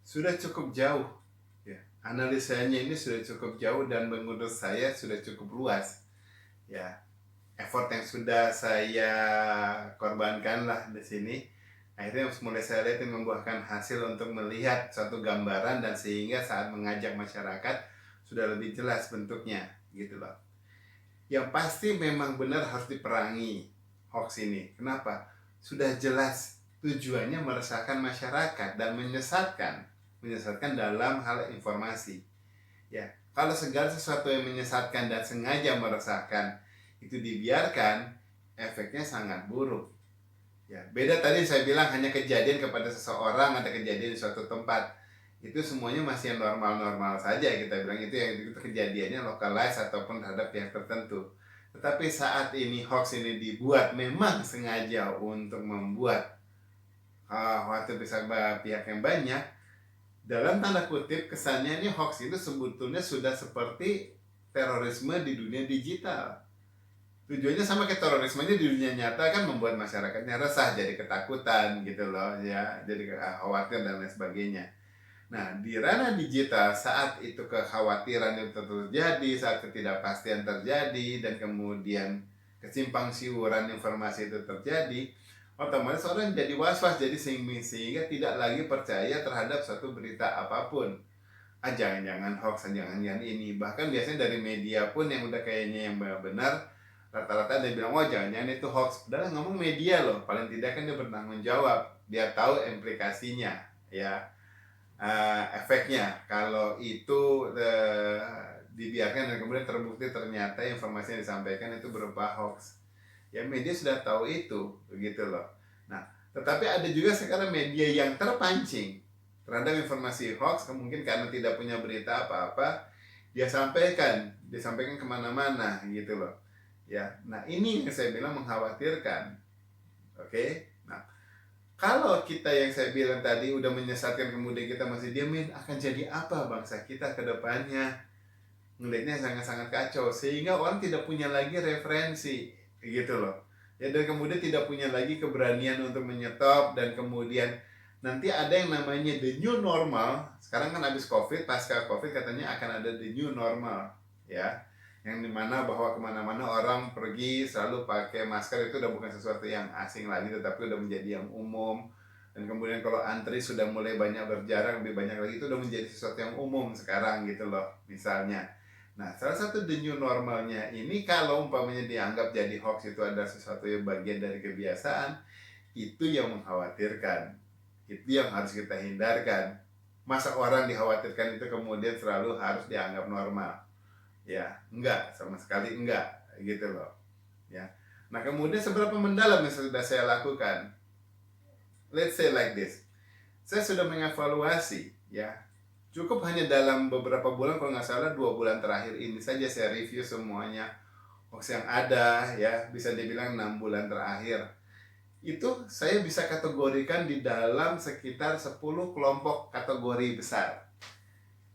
sudah cukup jauh ya. Analisanya ini sudah cukup jauh dan menurut saya sudah cukup luas ya. Effort yang sudah saya korbankan lah di sini akhirnya mulai saya lihat ini membuahkan hasil untuk melihat suatu gambaran, dan sehingga saat mengajak masyarakat sudah lebih jelas bentuknya gitu loh. Yang pasti memang benar harus diperangi hoax ini. Kenapa? Sudah jelas tujuannya meresahkan masyarakat dan menyesatkan dalam hal informasi. Ya, kalau segala sesuatu yang menyesatkan dan sengaja meresahkan itu dibiarkan, efeknya sangat buruk. Ya, beda tadi saya bilang hanya kejadian kepada seseorang, ada kejadian di suatu tempat. Itu semuanya masih yang normal-normal saja, kita bilang itu yang itu kejadiannya localized ataupun terhadap pihak tertentu. Tetapi saat ini hoax ini dibuat memang sengaja untuk membuat khawatir bisa pihak yang banyak, dalam tanda kutip kesannya ini hoax itu sebetulnya sudah seperti terorisme di dunia digital. Tujuannya sama kayak terorismenya di dunia nyata, kan membuat masyarakatnya resah, jadi ketakutan gitu loh ya, jadi khawatir dan lain sebagainya. Nah, di ranah digital saat itu kekhawatiran itu terjadi, saat ketidakpastian terjadi, dan kemudian kesimpang siuran informasi itu terjadi, otomatis orang jadi was-was, jadi sehingga tidak lagi percaya terhadap suatu berita apapun. Jangan-jangan hoax, jangan-jangan ini. Bahkan biasanya dari media pun yang udah kayaknya yang benar, rata-rata dia bilang, oh jangan-jangan itu hoax. Padahal ngomong media loh, paling tidak kan dia bertanggung jawab, dia tahu implikasinya ya, efeknya kalau itu dibiarkan dan kemudian terbukti ternyata informasi yang disampaikan itu berupa hoax. Ya media sudah tahu itu, begitu loh. Nah, tetapi ada juga sekarang media yang terpancing terhadap informasi hoax, mungkin karena tidak punya berita apa-apa, dia sampaikan kemana-mana gitu loh. Ya, nah ini yang saya bilang mengkhawatirkan. Oke, nah kalau kita yang saya bilang tadi udah menyesatkan kemudian kita masih diamin, akan jadi apa bangsa kita ke depannya? Ngelihatnya sangat-sangat kacau, sehingga orang tidak punya lagi referensi gitu loh. Ya, dan kemudian tidak punya lagi keberanian untuk menyetop, dan kemudian nanti ada yang namanya the new normal. Sekarang kan habis Covid, pasca Covid katanya akan ada the new normal ya, yang dimana bahwa kemana-mana orang pergi selalu pakai masker, itu udah bukan sesuatu yang asing lagi, tetapi udah menjadi yang umum. Dan kemudian kalau antri sudah mulai banyak berjarak, lebih banyak lagi, itu udah menjadi sesuatu yang umum sekarang gitu loh misalnya. Nah, salah satu the new normalnya ini, kalau umpamanya dianggap jadi hoax itu adalah sesuatu yang bagian dari kebiasaan, itu yang mengkhawatirkan. Itu yang harus kita hindarkan. Masa orang dikhawatirkan itu kemudian selalu harus dianggap normal? Ya, enggak, sama sekali enggak, gitu loh. Ya. Nah, kemudian seberapa mendalam yang sudah saya lakukan? Let's say like this. Saya sudah mengevaluasi, ya. Cukup hanya dalam beberapa bulan, kalau nggak salah 2 bulan terakhir ini saja saya review semuanya hoax yang ada, ya, bisa dibilang 6 bulan terakhir. Itu saya bisa kategorikan di dalam sekitar 10 kelompok kategori besar.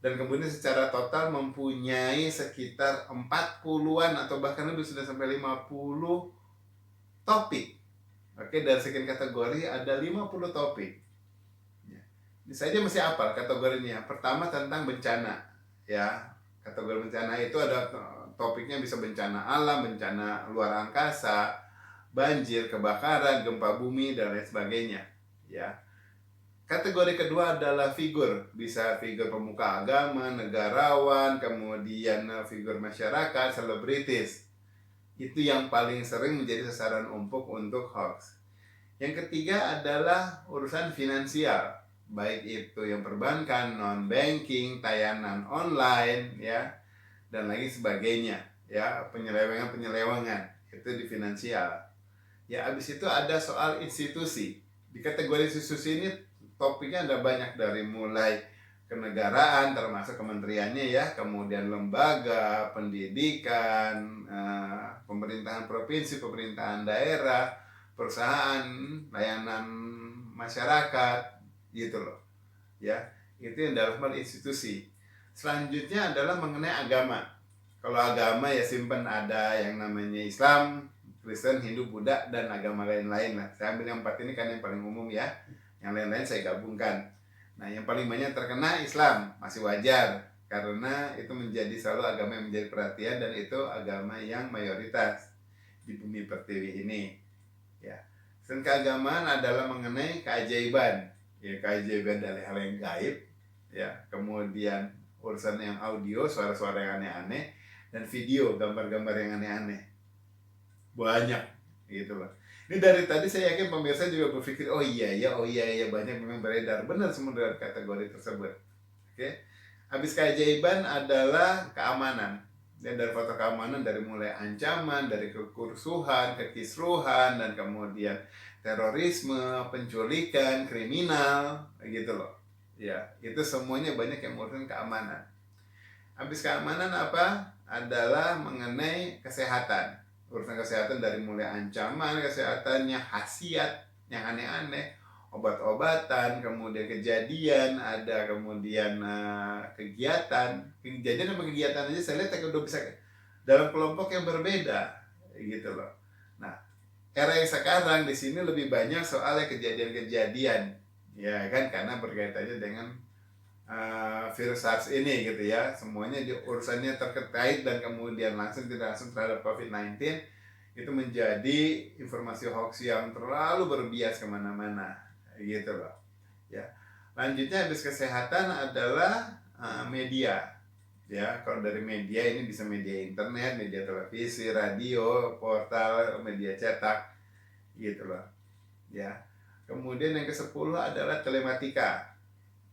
Dan kemudian secara total mempunyai sekitar 40-an atau bahkan lebih, sudah sampai 50 topik. Oke, dari sekian kategori ada 50 topik. Ini saja masih hafal kategorinya. Pertama tentang bencana. Ya, kategori bencana itu ada topiknya, bisa bencana alam, bencana luar angkasa, banjir, kebakaran, gempa bumi, dan lain sebagainya. Ya. Kategori kedua adalah figur, bisa figur pemuka agama, negarawan, kemudian figur masyarakat, selebritis. Itu yang paling sering menjadi sasaran empuk untuk hoax. Yang ketiga adalah urusan finansial, baik itu yang perbankan, non banking, tayangan online, ya, dan lagi sebagainya, ya, penyelewengan itu di finansial. Ya, habis itu ada soal institusi. Di kategori institusi ini topiknya ada banyak, dari mulai kenegaraan termasuk kementeriannya, ya, kemudian lembaga pendidikan, pemerintahan provinsi, pemerintahan daerah, perusahaan, layanan masyarakat, gitu loh. Ya, itu yang dalam hal institusi. Selanjutnya adalah mengenai agama. Kalau agama ya simpen, ada yang namanya Islam, Kristen, Hindu, Buddha, dan agama lain-lain lah. Saya ambil yang 4 ini kan yang paling umum ya. Yang lain-lain saya gabungkan. Nah, yang paling banyak terkena Islam, masih wajar karena itu menjadi selalu agama yang menjadi perhatian dan itu agama yang mayoritas di bumi pertiwi ini. Ya, dan keagamaan adalah mengenai keajaiban, ya keajaiban dari hal yang gaib, ya kemudian urusan yang audio, suara-suara yang aneh-aneh, dan video, gambar-gambar yang aneh-aneh, banyak gitu loh. Ini dari tadi saya yakin pemirsa juga berpikir, oh iya ya banyak memang beredar, benar semua dari kategori tersebut. Oke, habis keajaiban adalah keamanan. Dan dari faktor keamanan dari mulai ancaman, dari kekursuhan, kekisruhan, dan kemudian terorisme, penculikan, kriminal, gitu loh. Ya, itu semuanya banyak yang mengurusan keamanan. Habis keamanan apa? Adalah mengenai kesehatan. Urusan kesehatan dari mulai ancaman kesehatannya, khasiat yang aneh-aneh, obat-obatan, kemudian kejadian, ada kemudian kegiatan sama kegiatan aja saya lihat udah bisa dalam kelompok yang berbeda, gitu loh. Nah, era yang sekarang di sini lebih banyak soalnya kejadian-kejadian, ya kan, karena berkaitannya dengan virus SARS ini gitu ya, semuanya urusannya terkait dan kemudian langsung tidak langsung terhadap COVID-19 itu menjadi informasi hoax yang terlalu berbias kemana-mana gitu loh ya. Lanjutnya habis kesehatan adalah media ya. Kalau dari media ini bisa media internet, media televisi, radio, portal, media cetak gitu loh ya. Kemudian yang ke-10 adalah telematika,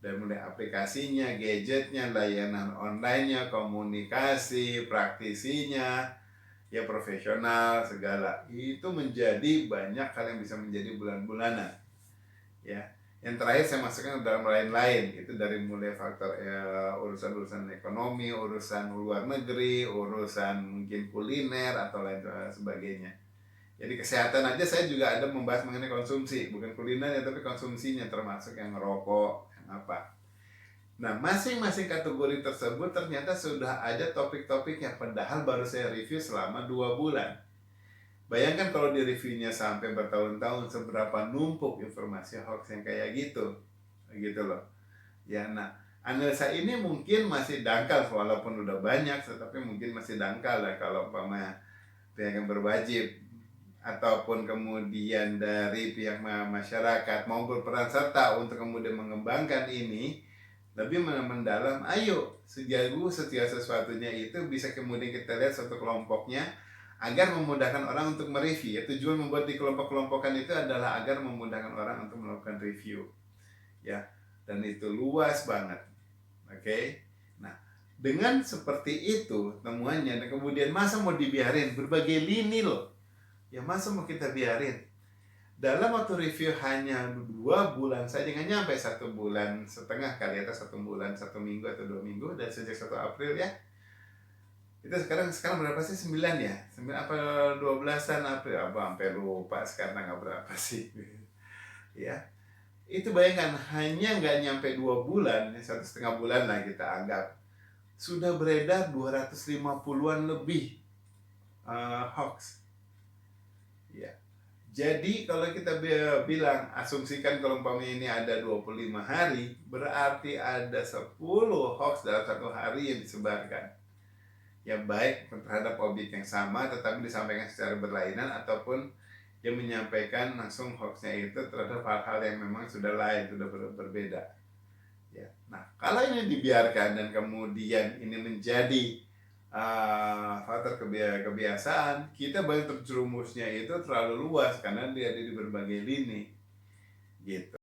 dari mulai aplikasinya, gadgetnya, layanan online-nya, komunikasi, praktisinya, ya profesional, segala. Itu menjadi banyak hal yang bisa menjadi bulan-bulanan. Ya. Yang terakhir saya masukkan dalam lain-lain, itu dari mulai faktor urusan-urusan ekonomi, urusan luar negeri, urusan mungkin kuliner atau lain sebagainya. Jadi kesehatan aja saya juga ada membahas mengenai konsumsi, bukan kuliner ya, tapi konsumsinya, termasuk yang ngerokok, yang apa. Nah, masing-masing kategori tersebut ternyata sudah ada topik-topiknya, padahal baru saya review selama 2 bulan. Bayangkan kalau di reviewnya sampai bertahun-tahun, seberapa numpuk informasi hoax yang kayak gitu loh. Ya, nah, analisa ini mungkin masih dangkal, walaupun udah banyak, tetapi mungkin masih dangkal lah kalau umpamanya pihak yang berwajib ataupun kemudian dari pihak masyarakat mau berperan serta untuk kemudian mengembangkan ini lebih mendalam. Ayo, setiap sesuatunya itu bisa kemudian kita lihat satu kelompoknya agar memudahkan orang untuk mereview. Ya, tujuan membuat di kelompok-kelompokan itu adalah agar memudahkan orang untuk melakukan review. Ya, dan itu luas banget. Oke. Nah, dengan seperti itu temuannya, dan kemudian masa mau dibiarin berbagai lini loh. Ya masa mau kita biarin? Dalam waktu review hanya 2 bulan saja, nggak nyampe 1,5 bulan kali, atau 1 bulan, 1 minggu atau 2 minggu, dan sejak 1 April ya. Itu sekarang berapa sih? 9 ya? 9 apa 12-an April? Apa sampai lupa sekarang nggak berapa sih? Ya. Itu bayangkan, hanya nggak nyampe 2 bulan, 1,5 bulan lah kita anggap, sudah beredar 250-an lebih hoax. Ya. Jadi kalau kita bilang, asumsikan kalau umpamanya ini ada 25 hari, berarti ada 10 hoax dalam 1 hari yang disebarkan. Ya baik terhadap objek yang sama tetapi disampaikan secara berlainan, ataupun yang menyampaikan langsung hoaxnya itu terhadap hal-hal yang memang sudah lain, sudah berbeda. Ya. Nah, kalau ini dibiarkan dan kemudian ini menjadi faktor kebiasaan, kita banyak terjerumusnya itu terlalu luas karena dia ada di berbagai lini gitu.